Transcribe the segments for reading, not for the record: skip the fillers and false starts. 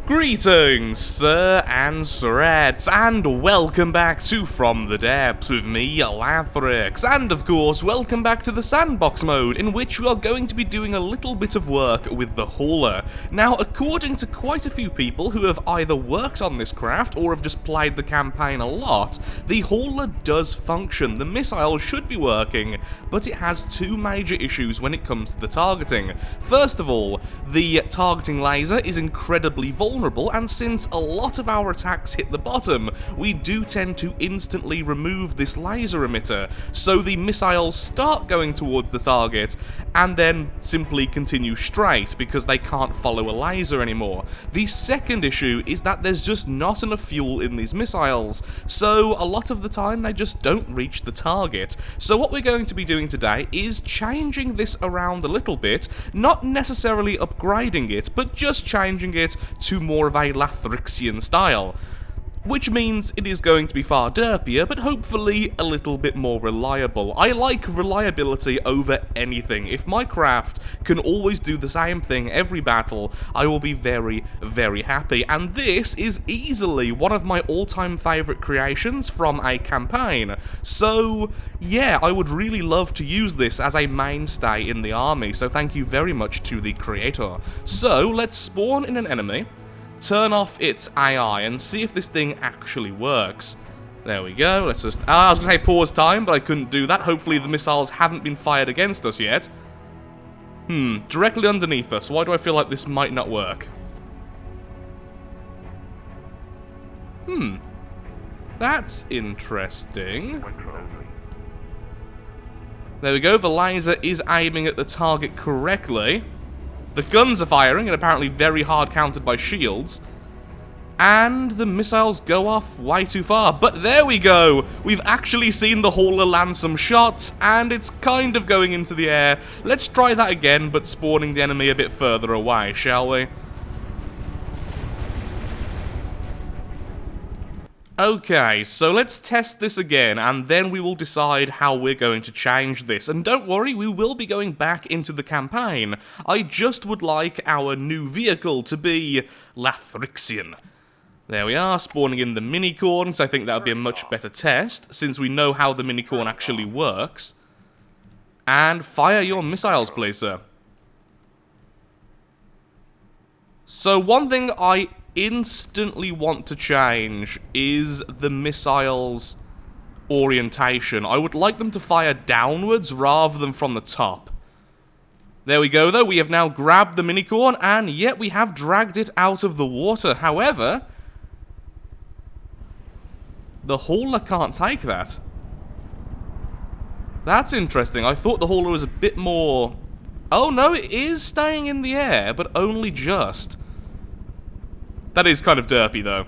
Greetings, sir and sirettes, and welcome back to From the Depths with me, Lathrix, and of course, welcome back to the sandbox mode, in which we are going to be doing a little bit of work with the hauler. Now, according to quite a few people who have either worked on this craft or have just played the campaign a lot, the hauler does function. The missile should be working, but it has two major issues when it comes to the targeting. First of all, the targeting laser is incredibly vulnerable, and since a lot of our attacks hit the bottom, we do tend to instantly remove this laser emitter, so the missiles start going towards the target, and then simply continue straight, because they can't follow a laser anymore. The second issue is that there's just not enough fuel in these missiles, so a lot of the time they just don't reach the target. So what we're going to be doing today is changing this around a little bit, not necessarily upgrading it, but just changing it to more of a Lathrixian style. Which means it is going to be far derpier, but hopefully a little bit more reliable. I like reliability over anything. If my craft can always do the same thing every battle, I will be very, very happy. And this is easily one of my all-time favourite creations from a campaign. So, yeah, I would really love to use this as a mainstay in the army, so thank you very much to the creator. So, let's spawn in an enemy, turn off its AI, and see if this thing actually works. There we go, let's just... I was going to say pause time, but I couldn't do that. Hopefully the missiles haven't been fired against us yet. Directly underneath us. Why do I feel like this might not work? That's interesting. There we go, the laser is aiming at the target correctly. The guns are firing, and apparently very hard countered by shields. And the missiles go off way too far. But there we go! We've actually seen the hauler land some shots, and it's kind of going into the air. Let's try that again, but spawning the enemy a bit further away, shall we? Okay, so let's test this again, and then we will decide how we're going to change this. And don't worry, we will be going back into the campaign. I just would like our new vehicle to be Lathrixian. There we are, spawning in the minicorn, so I think that would be a much better test, since we know how the minicorn actually works. And fire your missiles, please, sir. So one thing I instantly want to change is the missiles' orientation. I would like them to fire downwards rather than from the top. There we go, though. We have now grabbed the minicorn, and yet we have dragged it out of the water. However, the hauler can't take that. That's interesting. I thought the hauler was a bit more... Oh, no, it is staying in the air, but only just. That is kind of derpy, though.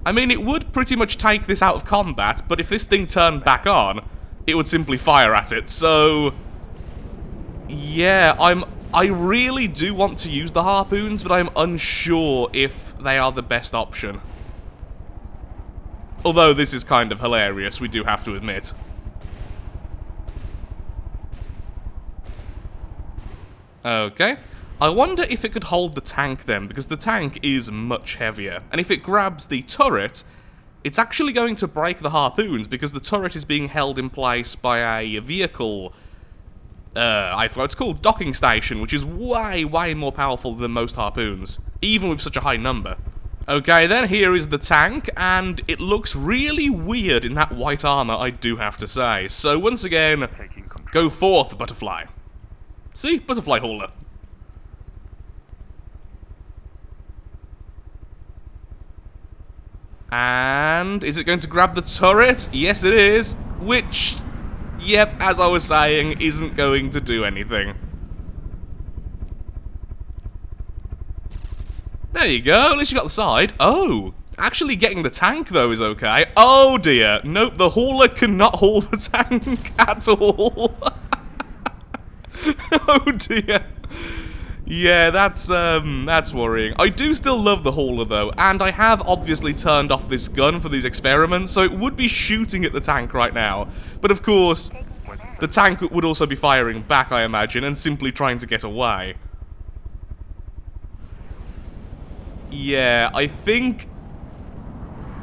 I mean, it would pretty much take this out of combat, but if this thing turned back on, it would simply fire at it, so... Yeah, I really do want to use the harpoons, but I'm unsure if they are the best option. Although this is kind of hilarious, we do have to admit. Okay. I wonder if it could hold the tank then, because the tank is much heavier. And if it grabs the turret, it's actually going to break the harpoons, because the turret is being held in place by a vehicle. I forgot it's called docking station, which is way, way more powerful than most harpoons, even with such a high number. Okay, then here is the tank, and it looks really weird in that white armor, I do have to say. So once again, go forth, butterfly. See? Butterfly hauler. And is it going to grab the turret? Yes, it is. Which, yep, as I was saying, isn't going to do anything. There you go. At least you got the side. Oh, actually getting the tank, though, is okay. Oh, dear. Nope, the hauler cannot haul the tank at all. Oh, dear. Yeah, that's worrying. I do still love the hauler, though, and I have obviously turned off this gun for these experiments, so it would be shooting at the tank right now. But of course, the tank would also be firing back, I imagine, and simply trying to get away. Yeah, I think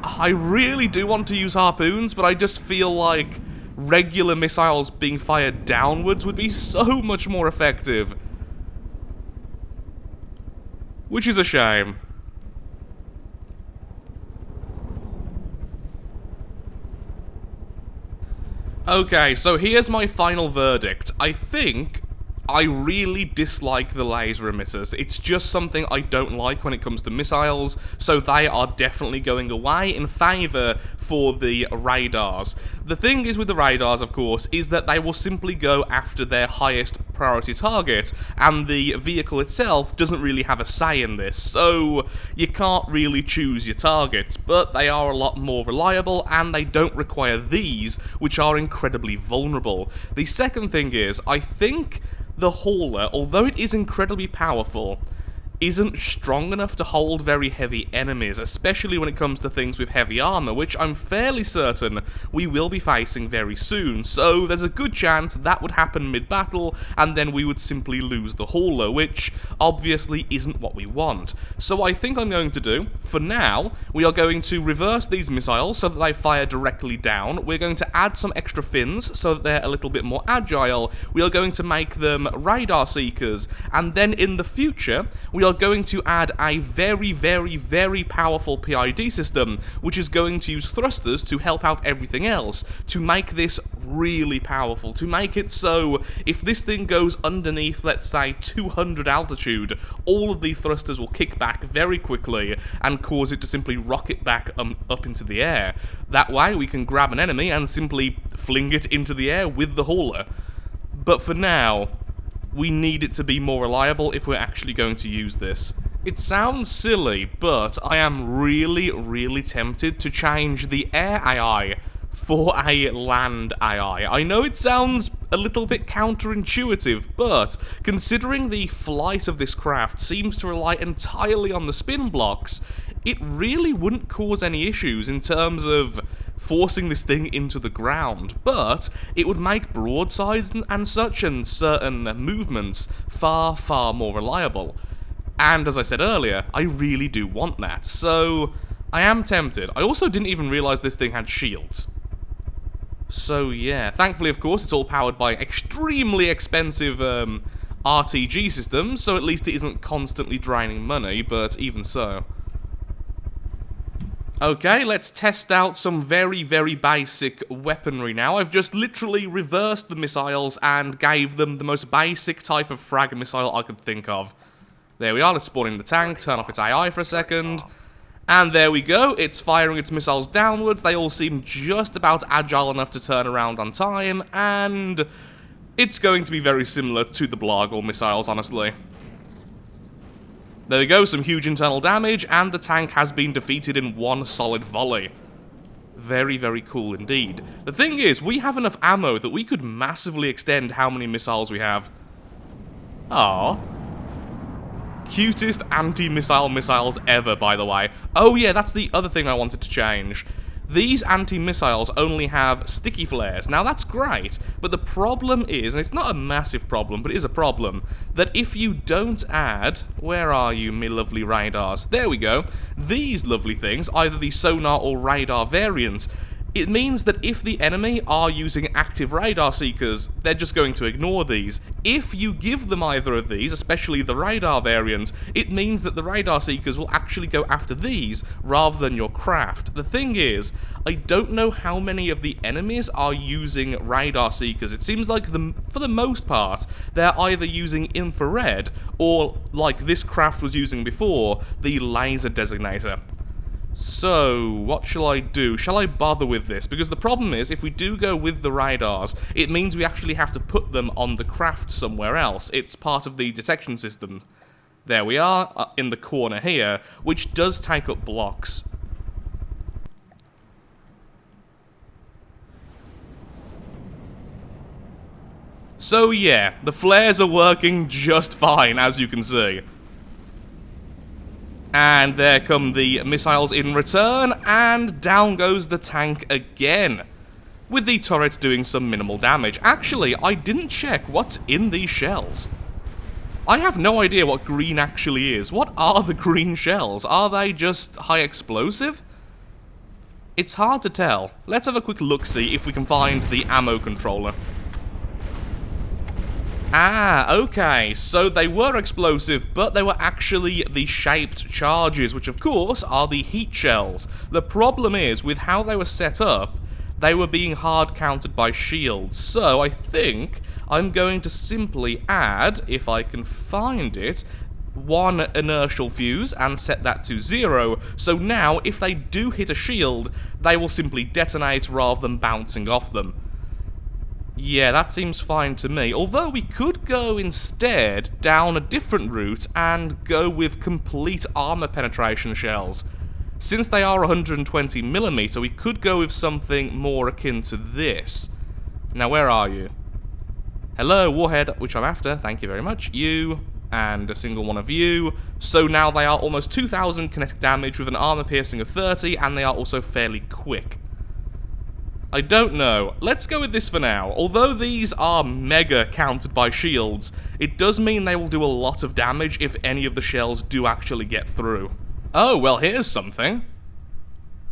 I really do want to use harpoons, but I just feel like regular missiles being fired downwards would be so much more effective. Which is a shame. Okay, so here's my final verdict. I think I really dislike the laser emitters. It's just something I don't like when it comes to missiles, so they are definitely going away in favour for the radars. The thing is with the radars, of course, is that they will simply go after their highest priority target, and the vehicle itself doesn't really have a say in this, so you can't really choose your targets, but they are a lot more reliable, and they don't require these, which are incredibly vulnerable. The second thing is, I think the hauler, although it is incredibly powerful, isn't strong enough to hold very heavy enemies, especially when it comes to things with heavy armor, which I'm fairly certain we will be facing very soon, so there's a good chance that would happen mid-battle, and then we would simply lose the hauler, which obviously isn't what we want. So I think I'm going to do, for now, we are going to reverse these missiles so that they fire directly down. We're going to add some extra fins so that they're a little bit more agile. We are going to make them radar seekers, and then in the future, we are going to add a very, very, very powerful PID system, which is going to use thrusters to help out everything else, to make this really powerful, to make it so if this thing goes underneath, let's say, 200 altitude, all of the thrusters will kick back very quickly and cause it to simply rocket back up into the air. That way, we can grab an enemy and simply fling it into the air with the hauler. But for now, we need it to be more reliable if we're actually going to use this. It sounds silly, but I am really, really tempted to change the air AI for a land AI. I know it sounds a little bit counterintuitive, but considering the flight of this craft seems to rely entirely on the spin blocks, it really wouldn't cause any issues in terms of forcing this thing into the ground, but it would make broadsides and such and certain movements far, far more reliable. And as I said earlier, I really do want that, so I am tempted. I also didn't even realise this thing had shields. So yeah, thankfully of course it's all powered by extremely expensive RTG systems, so at least it isn't constantly draining money, but even so. Okay, let's test out some very, very basic weaponry now. I've just literally reversed the missiles and gave them the most basic type of frag missile I could think of. There we are, let's spawn in the tank, turn off its AI for a second. And there we go, it's firing its missiles downwards. They all seem just about agile enough to turn around on time, and it's going to be very similar to the Blargle missiles, honestly. There we go, some huge internal damage, and the tank has been defeated in one solid volley. Very, very cool indeed. The thing is, we have enough ammo that we could massively extend how many missiles we have. Aww. Cutest anti-missile missiles ever, by the way. Oh yeah, that's the other thing I wanted to change. These anti-missiles only have sticky flares. Now that's great, but the problem is, and it's not a massive problem, but it is a problem, that if you don't add, where are you, me lovely radars? There we go. These lovely things, either the sonar or radar variant, it means that if the enemy are using active radar seekers, they're just going to ignore these. If you give them either of these, especially the radar variant, it means that the radar seekers will actually go after these rather than your craft. The thing is, I don't know how many of the enemies are using radar seekers. It seems like, for the most part, they're either using infrared or, like this craft was using before, the laser designator. So, what shall I do? Shall I bother with this? Because the problem is, if we do go with the radars, it means we actually have to put them on the craft somewhere else. It's part of the detection system. There we are, in the corner here, which does take up blocks. So yeah, the flares are working just fine, as you can see. And there come the missiles in return, and down goes the tank again, with the turret doing some minimal damage. Actually, I didn't check what's in these shells. I have no idea what green actually is. What are the green shells? Are they just high explosive? It's hard to tell. Let's have a quick look-see if we can find the ammo controller. Ah, okay, so they were explosive, but they were actually the shaped charges, which of course are the heat shells. The problem is, with how they were set up, they were being hard countered by shields, so I think I'm going to simply add, if I can find it, one inertial fuse and set that to 0, so now if they do hit a shield, they will simply detonate rather than bouncing off them. Yeah, that seems fine to me, although we could go instead down a different route and go with complete armor penetration shells. Since they are 120mm, we could go with something more akin to this. Now, where are you? Hello, warhead, which I'm after, thank you very much. You, and a single one of you. So now they are almost 2000 kinetic damage with an armor piercing of 30, and they are also fairly quick. I don't know. Let's go with this for now. Although these are mega countered by shields, it does mean they will do a lot of damage if any of the shells do actually get through. Oh, well, here's something.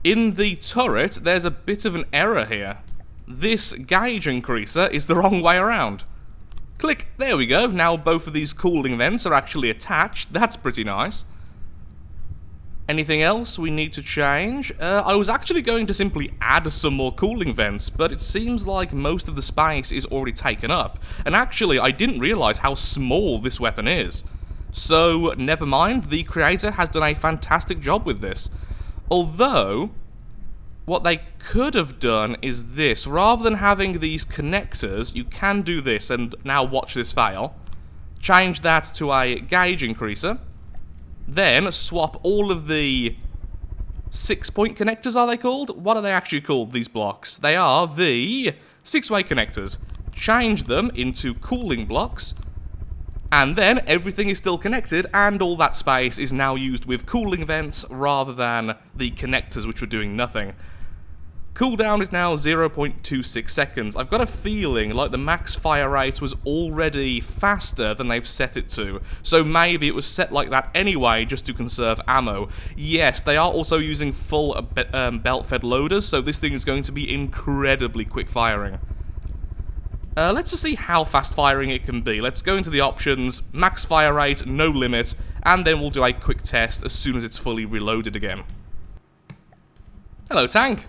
In the turret, there's a bit of an error here. This gauge increaser is the wrong way around. Click, there we go. Now both of these cooling vents are actually attached. That's pretty nice. Anything else we need to change? I was actually going to simply add some more cooling vents, but it seems like most of the space is already taken up. And actually, I didn't realize how small this weapon is. So, never mind, the creator has done a fantastic job with this. Although, what they could have done is this. Rather than having these connectors, you can do this, and now watch this fail. Change that to a gauge increaser. Then swap all of the 6-point connectors, are they called? What are they actually called, these blocks? They are the 6-way connectors. Change them into cooling blocks, and then everything is still connected, and all that space is now used with cooling vents rather than the connectors, which were doing nothing. Cooldown is now 0.26 seconds. I've got a feeling like the max fire rate was already faster than they've set it to, so maybe it was set like that anyway just to conserve ammo. Yes, they are also using full belt-fed loaders, so this thing is going to be incredibly quick firing. Let's just see how fast firing it can be. Let's go into the options, max fire rate, no limit, and then we'll do a quick test as soon as it's fully reloaded again. Hello, tank.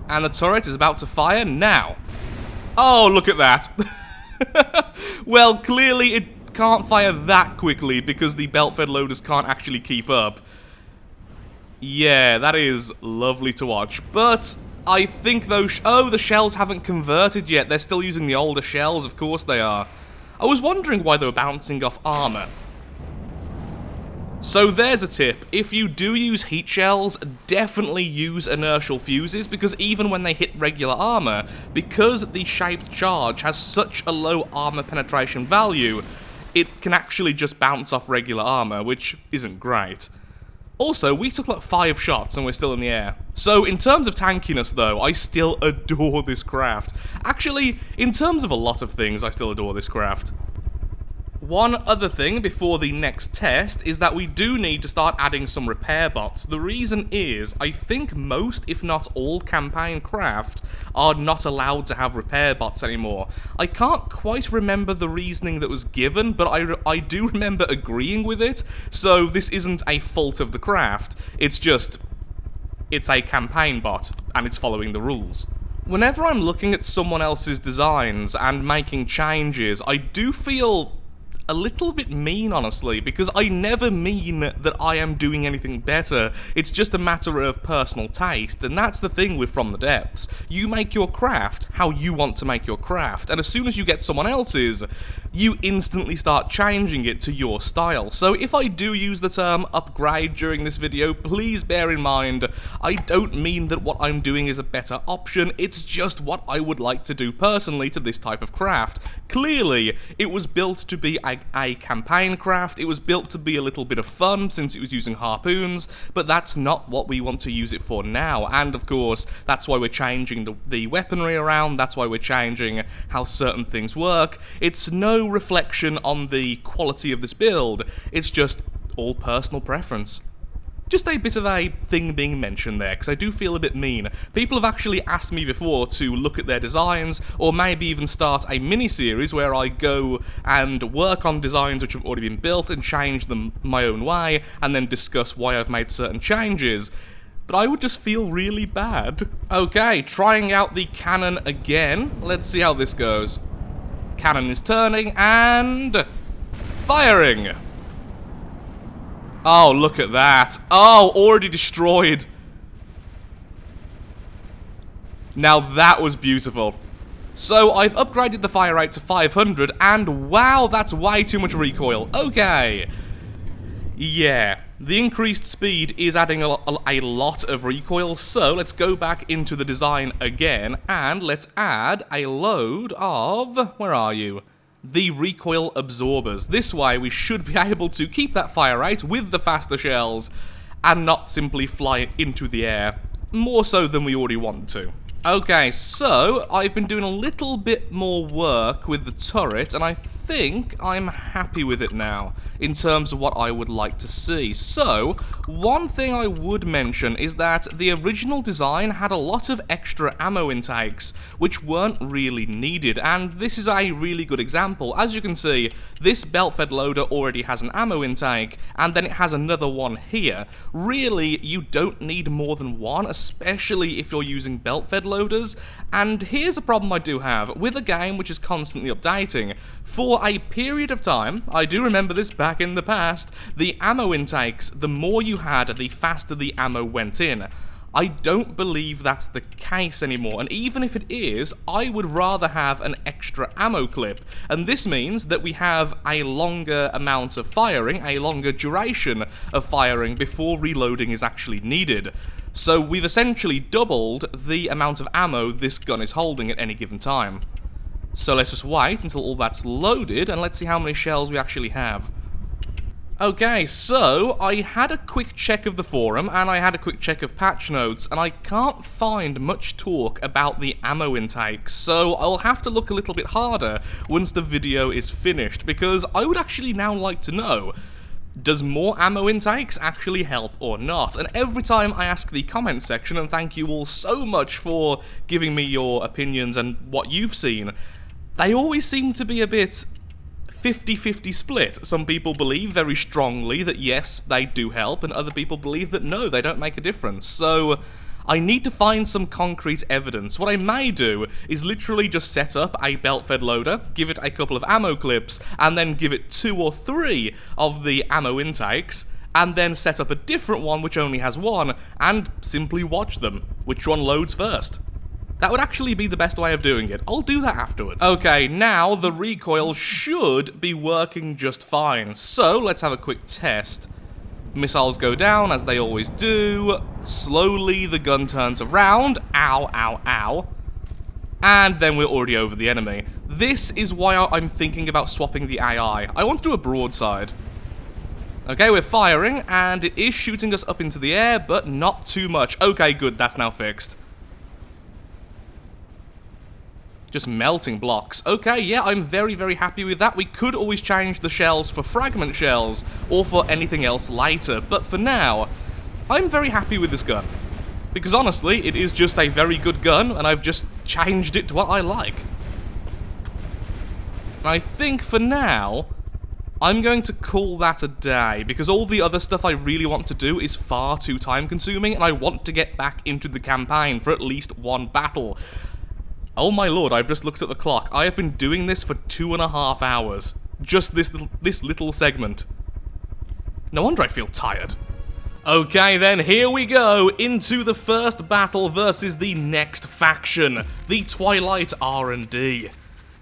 And the turret is about to fire now. Oh, look at that. Well, clearly it can't fire that quickly because the belt-fed loaders can't actually keep up. Yeah, that is lovely to watch. But I think those... Oh, the shells haven't converted yet. They're still using the older shells. Of course they are. I was wondering why they were bouncing off armor. So there's a tip. If you do use heat shells, definitely use inertial fuses, because even when they hit regular armor, because the shaped charge has such a low armor penetration value, it can actually just bounce off regular armor, which isn't great. Also, we took like 5 shots and we're still in the air. So in terms of tankiness though, I still adore this craft. Actually, in terms of a lot of things, I still adore this craft. One other thing before the next test is that we do need to start adding some repair bots. The reason is, I think most, if not all, campaign craft are not allowed to have repair bots anymore. I can't quite remember the reasoning that was given, but I do remember agreeing with it, so this isn't a fault of the craft, it's just, it's a campaign bot, and it's following the rules. Whenever I'm looking at someone else's designs and making changes, I do feel a little bit mean, honestly, because I never mean that I am doing anything better. It's just a matter of personal taste, and that's the thing with From the Depths. You make your craft how you want to make your craft, and as soon as you get someone else's, you instantly start changing it to your style. So if I do use the term upgrade during this video, please bear in mind, I don't mean that what I'm doing is a better option, it's just what I would like to do personally to this type of craft. Clearly, it was built to be a a campaign craft. It was built to be a little bit of fun since it was using harpoons, but that's not what we want to use it for now. And of course, that's why we're changing the weaponry around, that's why we're changing how certain things work. It's no reflection on the quality of this build, it's just all personal preference. Just a bit of a thing being mentioned there, because I do feel a bit mean. People have actually asked me before to look at their designs, or maybe even start a mini-series where I go and work on designs which have already been built and change them my own way, and then discuss why I've made certain changes. But I would just feel really bad. Okay, trying out the cannon again. Let's see how this goes. Cannon is turning, and firing! Oh, look at that. Oh, already destroyed. Now that was beautiful. So I've upgraded the fire rate to 500, and wow, that's way too much recoil. Okay. Yeah, the increased speed is adding a lot of recoil, so let's go back into the design again, and let's add a load of... where are you? The recoil absorbers. This way we should be able to keep that fire rate with the faster shells and not simply fly into the air, more so than we already want to. Okay, so I've been doing a little bit more work with the turret, and I think I'm happy with it now, in terms of what I would like to see. So, one thing I would mention is that the original design had a lot of extra ammo intakes, which weren't really needed, and this is a really good example. As you can see, this belt-fed loader already has an ammo intake, and then it has another one here. Really, you don't need more than one, especially if you're using belt-fed loaders, and here's a problem I do have. With a game which is constantly updating, for a period of time, I do remember this back in the past, the ammo intakes, the more you had, the faster the ammo went in. I don't believe that's the case anymore, and even if it is, I would rather have an extra ammo clip, and this means that we have a longer amount of firing, a longer duration of firing before reloading is actually needed. So we've essentially doubled the amount of ammo this gun is holding at any given time. So let's just wait until all that's loaded, and let's see how many shells we actually have. Okay, so I had a quick check of the forum, and I had a quick check of patch notes, and I can't find much talk about the ammo intake, so I'll have to look a little bit harder once the video is finished, because I would actually now like to know, does more ammo intakes actually help or not? And every time I ask the comment section, and thank you all so much for giving me your opinions and what you've seen, they always seem to be a bit 50-50 split. Some people believe very strongly that yes, they do help, and other people believe that no, they don't make a difference. So I need to find some concrete evidence. What I may do is literally just set up a belt-fed loader, give it a couple of ammo clips, and then give it 2 or 3 of the ammo intakes, and then set up a different one which only has 1, and simply watch them. Which one loads first? That would actually be the best way of doing it. I'll do that afterwards. Okay, now the recoil should be working just fine. So, let's have a quick test. Missiles go down, as they always do. Slowly, the gun turns around. Ow, ow, ow. And then we're already over the enemy. This is why I'm thinking about swapping the AI. I want to do a broadside. Okay, we're firing, and it is shooting us up into the air, but not too much. Okay, good, that's now fixed. Just melting blocks. Okay, yeah, I'm very, very happy with that. We could always change the shells for fragment shells, or for anything else later, but for now, I'm very happy with this gun. Because honestly, it is just a very good gun, and I've just changed it to what I like. I think for now, I'm going to call that a day, because all the other stuff I really want to do is far too time-consuming, and I want to get back into the campaign for at least one battle. Oh my lord, I've just looked at the clock. I have been doing this for 2.5 hours. Just this little segment. No wonder I feel tired. Okay then, here we go, into the first battle versus the next faction, the Twilight R&D.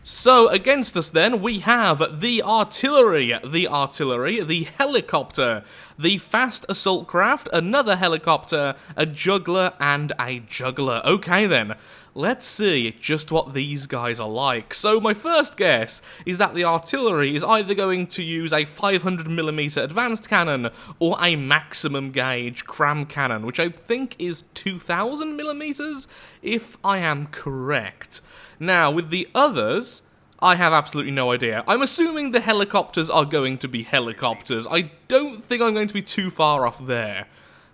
So, against us then, we have the artillery, the helicopter, the fast assault craft, another helicopter, a juggler, and a juggler. Okay then, let's see just what these guys are like. So my first guess is that the artillery is either going to use a 500mm advanced cannon or a maximum gauge cram cannon, which I think is 2000mm, if I am correct. Now, with the others, I have absolutely no idea. I'm assuming the helicopters are going to be helicopters. I don't think I'm going to be too far off there.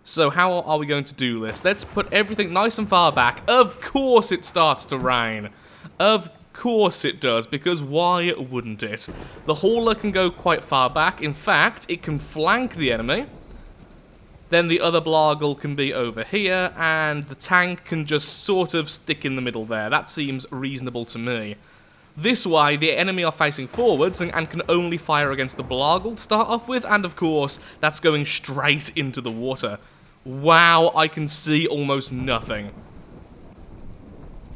So how are we going to do this? Let's put everything nice and far back. Of course it starts to rain. Of course it does, because why wouldn't it? The hauler can go quite far back. In fact, it can flank the enemy. Then the other Blargle can be over here, and the tank can just sort of stick in the middle there. That seems reasonable to me. This way, the enemy are facing forwards and can only fire against the Blargle to start off with, and of course, that's going straight into the water. Wow, I can see almost nothing.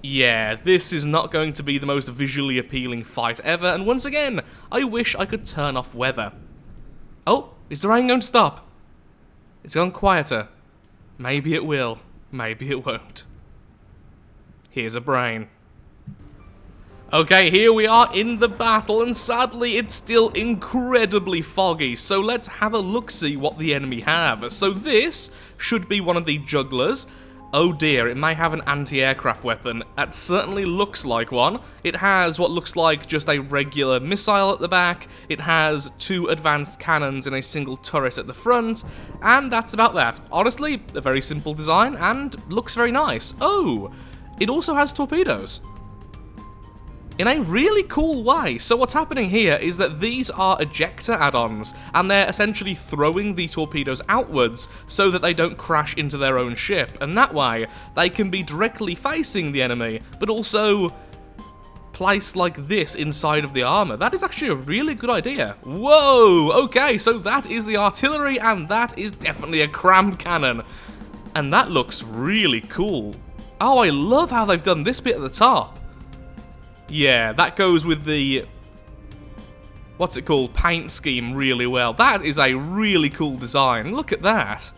Yeah, this is not going to be the most visually appealing fight ever, and once again, I wish I could turn off weather. Oh, is the rain going to stop? It's gone quieter. Maybe it will, maybe it won't. Here's a brain. Okay, here we are in the battle, and sadly, it's still incredibly foggy, so let's have a look-see what the enemy have. So this should be one of the jugglers. Oh dear, it may have an anti-aircraft weapon. That certainly looks like one. It has what looks like just a regular missile at the back, it has 2 advanced cannons in a single turret at the front, and that's about that. Honestly, a very simple design, and looks very nice. Oh, it also has torpedoes. In a really cool way. So what's happening here is that these are ejector add-ons, and they're essentially throwing the torpedoes outwards so that they don't crash into their own ship, and that way they can be directly facing the enemy, but also placed like this inside of the armor. That is actually a really good idea. Whoa! Okay, so that is the artillery, and that is definitely a cram cannon. And that looks really cool. Oh, I love how they've done this bit at the top. Yeah, that goes with the, what's it called, paint scheme really well. That is a really cool design. Look at that.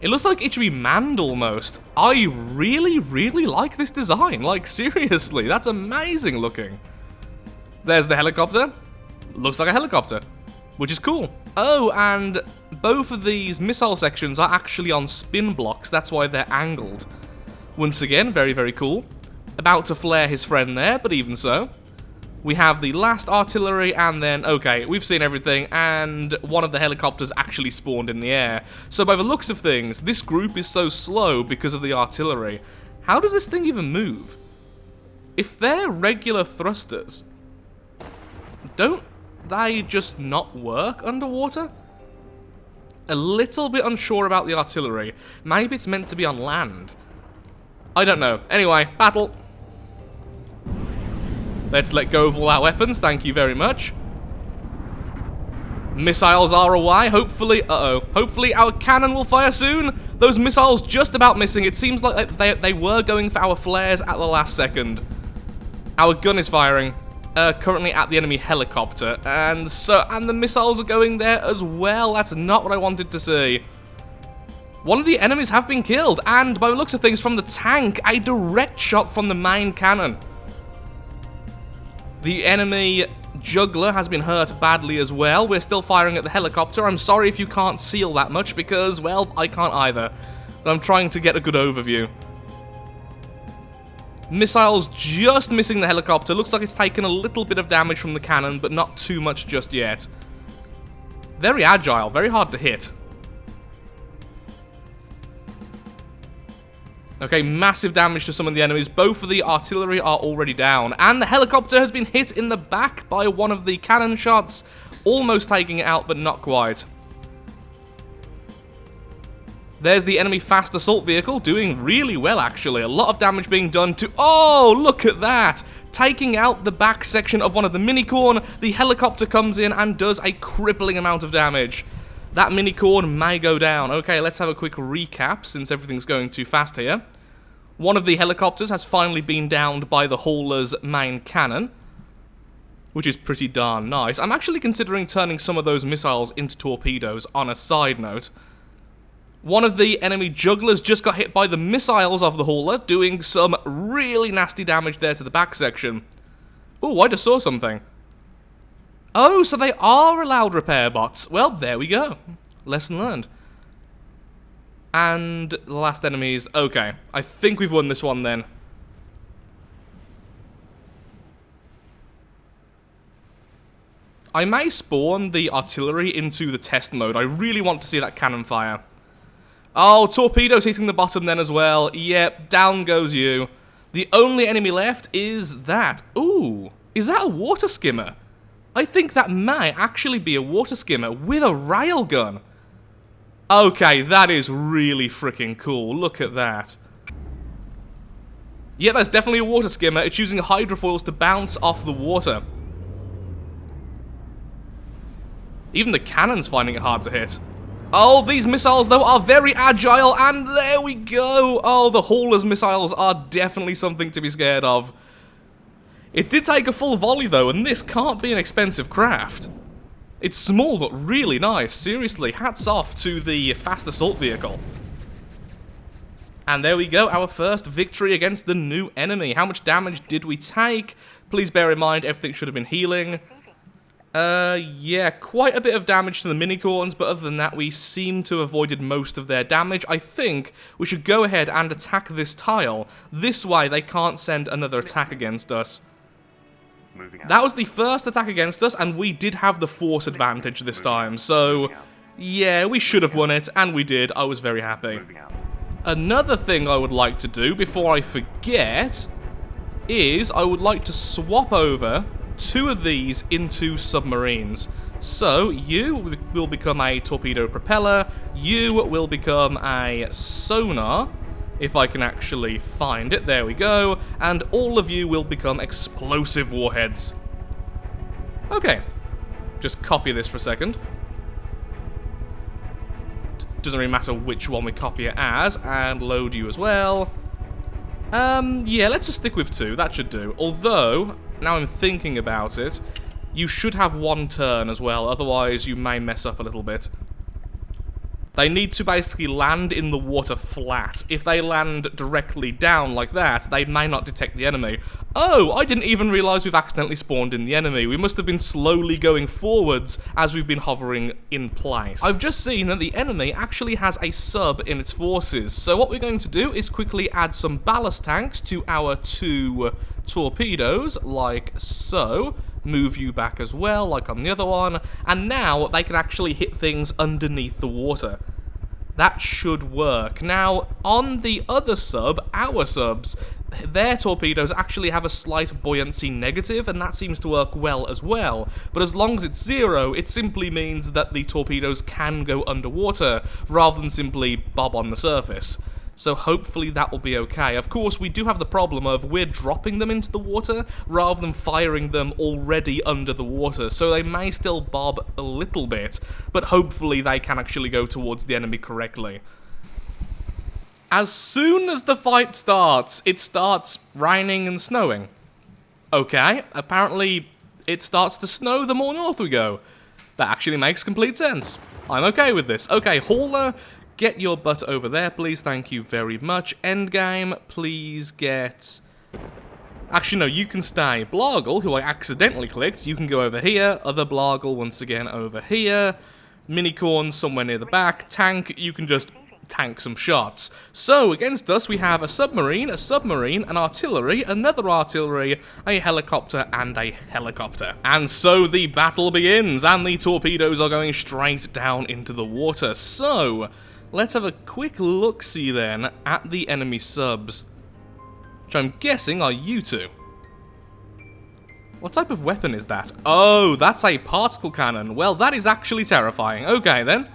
It looks like it should be manned almost. I really, really like this design. Like, seriously, that's amazing looking. There's the helicopter. Looks like a helicopter, which is cool. Oh, and both of these missile sections are actually on spin blocks. That's why they're angled. Once again, very, very cool. About to flare his friend there, but even so. We have the last artillery, and then, okay, we've seen everything, and one of the helicopters actually spawned in the air. So by the looks of things, this group is so slow because of the artillery. How does this thing even move? If they're regular thrusters, don't they just not work underwater? A little bit unsure about the artillery. Maybe it's meant to be on land. I don't know. Anyway, battle. Let's let go of all our weapons, thank you very much. Missiles are away, hopefully, hopefully our cannon will fire soon. Those missiles just about missing. It seems like they were going for our flares at the last second. Our gun is firing, currently at the enemy helicopter, and the missiles are going there as well. That's not what I wanted to see. One of the enemies have been killed, and by the looks of things from the tank, a direct shot from the main cannon. The enemy juggler has been hurt badly as well. We're still firing at the helicopter. I'm sorry if you can't see all that much because, well, I can't either. But I'm trying to get a good overview. Missiles just missing the helicopter. Looks like it's taken a little bit of damage from the cannon, but not too much just yet. Very agile, very hard to hit. Okay, massive damage to some of the enemies. Both of the artillery are already down. And the helicopter has been hit in the back by one of the cannon shots. Almost taking it out, but not quite. There's the enemy fast assault vehicle, doing really well, actually. A lot of damage being done to... Oh, look at that! Taking out the back section of one of the minicorn. The helicopter comes in and does a crippling amount of damage. That minicorn may go down. Okay, let's have a quick recap, since everything's going too fast here. One of the helicopters has finally been downed by the hauler's main cannon, which is pretty darn nice. I'm actually considering turning some of those missiles into torpedoes on a side note. One of the enemy jugglers just got hit by the missiles of the hauler, doing some really nasty damage there to the back section. Oh, I just saw something. Oh, so they are allowed repair bots. Well, there we go. Lesson learned. And the last enemies. Okay, I think we've won this one then. I may spawn the artillery into the test mode. I really want to see that cannon fire. Oh, torpedoes hitting the bottom then as well. Yep, down goes you. The only enemy left is that. Ooh, is that a water skimmer? I think that may actually be a water skimmer with a railgun. Okay, that is really freaking cool. Look at that. Yeah, that's definitely a water skimmer. It's using hydrofoils to bounce off the water. Even the cannon's finding it hard to hit. Oh, these missiles, though, are very agile, and there we go! Oh, the hauler's missiles are definitely something to be scared of. It did take a full volley, though, and this can't be an expensive craft. It's small, but really nice. Seriously, hats off to the fast assault vehicle. And there we go, our first victory against the new enemy. How much damage did we take? Please bear in mind, everything should have been healing. Yeah, quite a bit of damage to the minicorns, but other than that, we seem to have avoided most of their damage. I think we should go ahead and attack this tile. This way, they can't send another attack against us. That was the first attack against us, and we did have the force advantage this time, so yeah, we should have won it, and we did. I was very happy. Another thing I would like to do before I forget is I would like to swap over 2 of these into submarines. So, you will become a torpedo propeller, you will become a sonar, if I can actually find it, there we go, and all of you will become explosive warheads. Okay, just copy this for a second. Doesn't really matter which one we copy it as, and load you as well. Yeah, let's just stick with 2, that should do. Although, now I'm thinking about it, you should have 1 turn as well, otherwise you may mess up a little bit. They need to basically land in the water flat. If they land directly down like that, they may not detect the enemy. Oh, I didn't even realise we've accidentally spawned in the enemy. We must have been slowly going forwards as we've been hovering in place. I've just seen that the enemy actually has a sub in its forces. So what we're going to do is quickly add some ballast tanks to our 2 torpedoes, like so. Move you back as well, like on the other one, and now they can actually hit things underneath the water. That should work. Now, on the other sub, our subs, their torpedoes actually have a slight buoyancy negative, and that seems to work well as well. But as long as it's 0, it simply means that the torpedoes can go underwater, rather than simply bob on the surface. So hopefully that will be okay. Of course, we do have the problem of we're dropping them into the water rather than firing them already under the water, so they may still bob a little bit, but hopefully they can actually go towards the enemy correctly. As soon as the fight starts, it starts raining and snowing. Okay, apparently it starts to snow the more north we go. That actually makes complete sense. I'm okay with this. Okay, hauler, get your butt over there, please. Thank you very much. Endgame, please get... Actually, no, you can stay. Blargle, who I accidentally clicked, you can go over here. Other Blargle, once again, over here. Minicorn, somewhere near the back. Tank, you can just tank some shots. So, against us, we have a submarine, an artillery, another artillery, a helicopter, and a helicopter. And so the battle begins, and the torpedoes are going straight down into the water. So... let's have a quick look-see then at the enemy subs, which I'm guessing are you 2. What type of weapon is that? Oh, that's a particle cannon. Well, that is actually terrifying. Okay, then.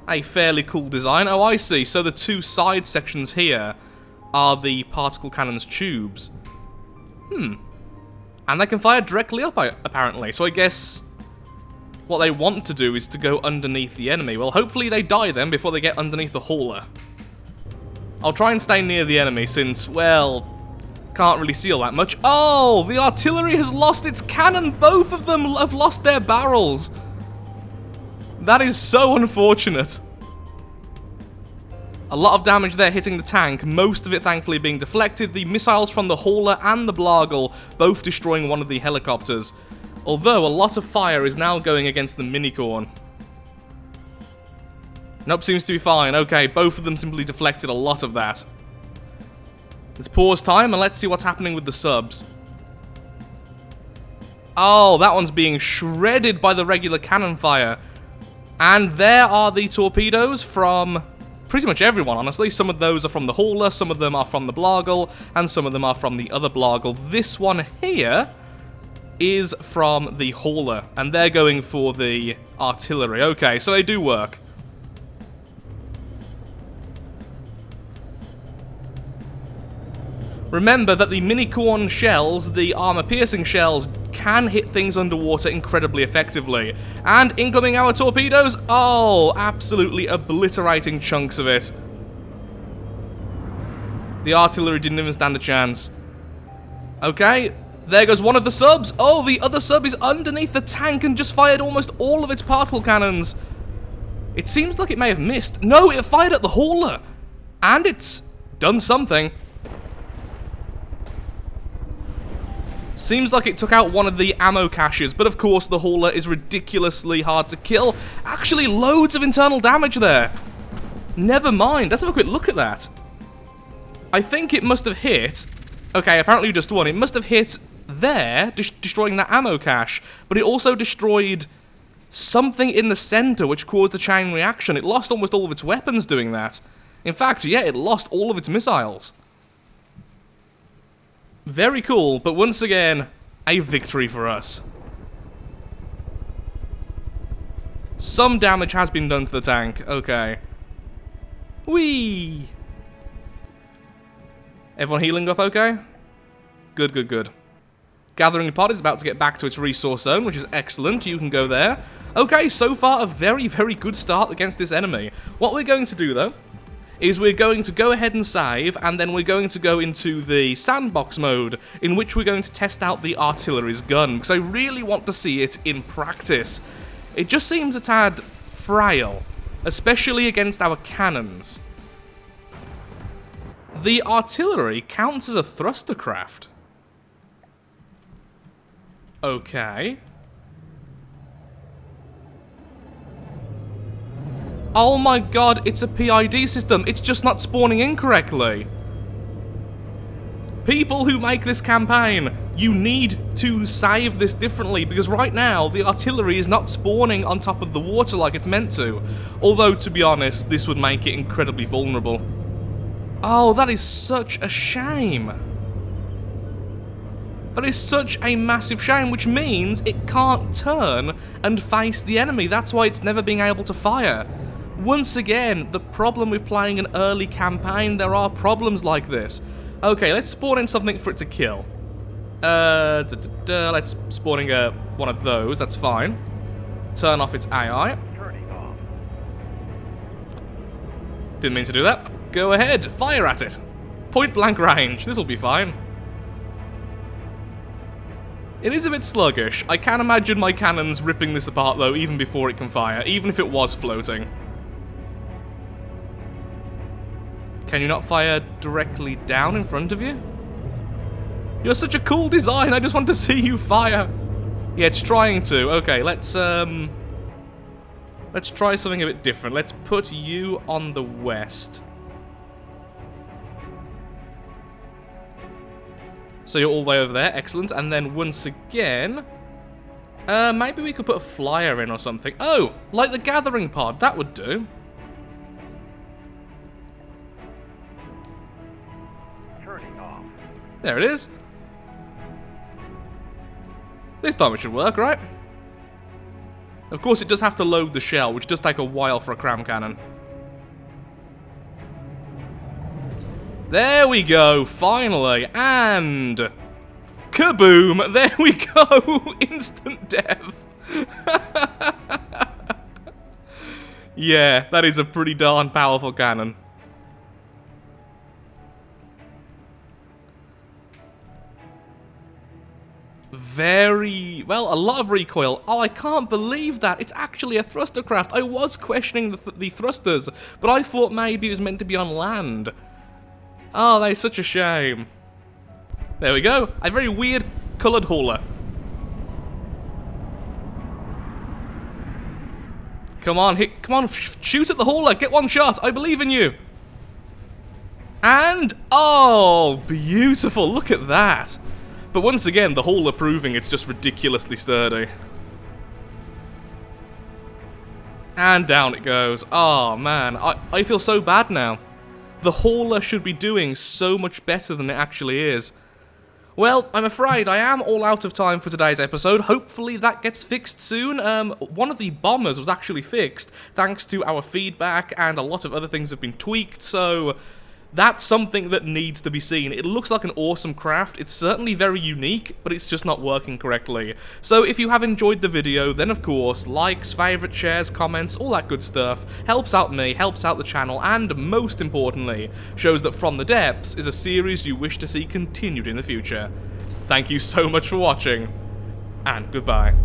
A fairly cool design. Oh, I see. So the 2 side sections here are the particle cannon's tubes. And they can fire directly up, apparently. So I guess... what they want to do is to go underneath the enemy. Well, hopefully they die then before they get underneath the hauler. I'll try and stay near the enemy since, well, can't really see all that much. Oh, the artillery has lost its cannon. Both of them have lost their barrels. That is so unfortunate. A lot of damage there hitting the tank, most of it thankfully being deflected. The missiles from the hauler and the Blargle both destroying one of the helicopters. Although a lot of fire is now going against the Minicorn. Nope, seems to be fine. Okay, both of them simply deflected a lot of that. Let's pause time and let's see what's happening with the subs. Oh, that one's being shredded by the regular cannon fire. And there are the torpedoes from pretty much everyone, honestly. Some of those are from the hauler, some of them are from the Blargle, and some of them are from the other Blargle. This one here is from the hauler, and they're going for the artillery. Okay, so they do work. Remember that the Minicorn shells, the armor-piercing shells, can hit things underwater incredibly effectively. And incoming our torpedoes, oh, absolutely obliterating chunks of it. The artillery didn't even stand a chance. Okay, there goes one of the subs. Oh, the other sub is underneath the tank and just fired almost all of its particle cannons. It seems like it may have missed. No, it fired at the hauler. And it's done something. Seems like it took out one of the ammo caches, but of course the hauler is ridiculously hard to kill. Actually, loads of internal damage there. Never mind, let's have a quick look at that. I think it must have hit... Okay, apparently just one. It must have hit there, destroying that ammo cache, but it also destroyed something in the center, which caused a chain reaction. It lost almost all of its weapons doing that. In fact, yeah, it lost all of its missiles. Very cool, but once again, a victory for us. Some damage has been done to the tank. Okay. Whee! Everyone healing up okay? Good, good, good. Gathering pod is about to get back to its resource zone, which is excellent. You can go there. Okay, so far a very, very good start against this enemy. What we're going to do, though, is we're going to go ahead and save, and then we're going to go into the sandbox mode, in which we're going to test out the artillery's gun, because I really want to see it in practice. It just seems a tad frail, especially against our cannons. The artillery counts as a thruster craft. Okay. Oh my god, it's a PID system. It's just not spawning incorrectly. People who make this campaign, you need to save this differently, because right now the artillery is not spawning on top of the water like it's meant to. Although, to be honest, this would make it incredibly vulnerable. Oh, that is such a shame. That is such a massive shame, which means it can't turn and face the enemy. That's why it's never being able to fire. Once again, the problem with playing an early campaign, there are problems like this. Okay, let's spawn in something for it to kill. Let's spawn in one of those, that's fine. Turn off its AI. Didn't mean to do that. Go ahead, fire at it. Point blank range, this'll be fine. It is a bit sluggish. I can imagine my cannons ripping this apart though, even before it can fire, even if it was floating. Can you not fire directly down in front of you? You're such a cool design, I just want to see you fire. Yeah, it's trying to. Okay, let's try something a bit different. Let's put you on the west. So you're all the way over there, excellent. And then once again, maybe we could put a flyer in or something. Oh, like the gathering pod, that would do. Turning off. There it is. This time it should work, right? Of course, it does have to load the shell, which does take a while for a cram cannon. There we go, finally, and kaboom, there we go, instant death. Yeah, that is a pretty darn powerful cannon. well, a lot of recoil. Oh, I can't believe that. It's actually a thruster craft. I was questioning the thrusters, but I thought maybe it was meant to be on land. Oh, that is such a shame. There we go. A very weird coloured hauler. Come on, shoot at the hauler. Get one shot. I believe in you. And, oh, beautiful. Look at that. But once again, the hauler proving it's just ridiculously sturdy. And down it goes. Oh, man. I feel so bad now. The hauler should be doing so much better than it actually is. Well, I'm afraid I am all out of time for today's episode. Hopefully that gets fixed soon. One of the bombers was actually fixed, thanks to our feedback, and a lot of other things have been tweaked, so that's something that needs to be seen. It looks like an awesome craft. It's certainly very unique, but it's just not working correctly. So if you have enjoyed the video, then of course, likes, favorites, shares, comments, all that good stuff helps out me, helps out the channel, and most importantly, shows that From the Depths is a series you wish to see continued in the future. Thank you so much for watching, and goodbye.